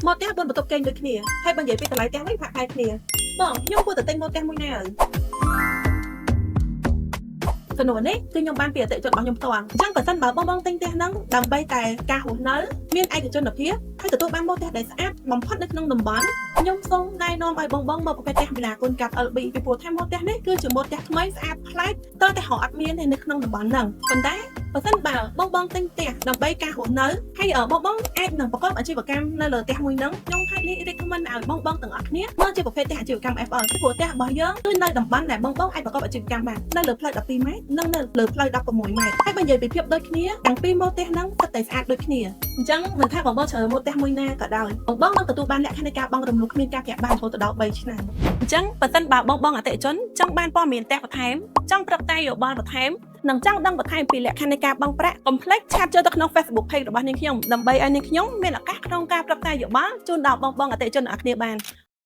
មកផ្ទះបនបន្ទប់គេងដូចគ្នាហើយបើនិយាយពីតម្លៃផ្ទះវិញផាក់ផាយគ្នាបងខ្ញុំគួរតែទិញមកផ្ទះមួយណាសំណួរនេះគឺខ្ញុំបានពីអតិថិជនរបស់ខ្ញុំផ្ទាល់អញ្ចឹងបើសិនបើបងទិញផ្ទះហ្នឹងដើម្បីតែការរស់នៅមានឯកជនភាពហើយទទួលបានមកផ្ទះដែលស្អាតបំផុតនៅក្នុងតំបន់ខ្ញុំសូមណែនាំឲ្យបងមកប្រកបផ្ទះវិឡាគុណកាប់ LB ពីព្រោះថាមកផ្ទះនេះគឺជាមកផ្ទះថ្មីស្អាតប្លែកតើតែរកអត់មានទេនៅក្នុងតំបន់ហ្នឹងប៉ុន្តែបើសិនបើបងទិញផ្ទះដើម្បីការរស់នៅហើយបងអាចនឹងប្រកបអាជីវកម្មនៅលើផ្ទះមួយហ្នឹងខ្ញុំថាrecommend ឲ្យបងទាំងអស់គ្នាមកជាប្រភេទផ្ទះអាជីវកម្ម FL ពីព្រោះផ្ទះរបស់យើងគឺនៅតំបន់ដែលបងអាចប្រកបអាជីវកម្មបាននៅលើផ្លូវ12ម៉ែត្រនិងនៅលើផ្លូវ16ម៉ែត្រហើយបើនិយាយពីភាពដូចគ្នាទាំងពីរមកផ្ទះហ្នឹងពិតតែស្អាតដូចគ្នាអញ្ចឹងមិនថាបងជ្រើសមកផ្ទះមួយណាក៏ដោយបងនឹងទទួលបានលក្ខខណ្ឌនៃការបងរំលោភគ្មានការប្រាក់បានរហូតដល់3ឆ្នាំអញ្ចឹងបើសិនបើបងអតិថិជនចង់បានព័ត៌មានផ្ទះបន្ថែមចង់ប្រឹកតែយោបល់បន្ថែមនិងចង់ដឹងបន្ថែមពីលក្ខខណ្ឌនៃការបង់ប្រាក់កុំភ្លេចឆាតចូលទៅក្នុង Facebook Page របស់នាងខ្ញុំដើម្បីឲ្យនាងខ្ញុំមានឱកាសក្នុងការប្រឹកតែយោបល់ជូនដល់បងអតិថិជនអ្នកគ្នាបាន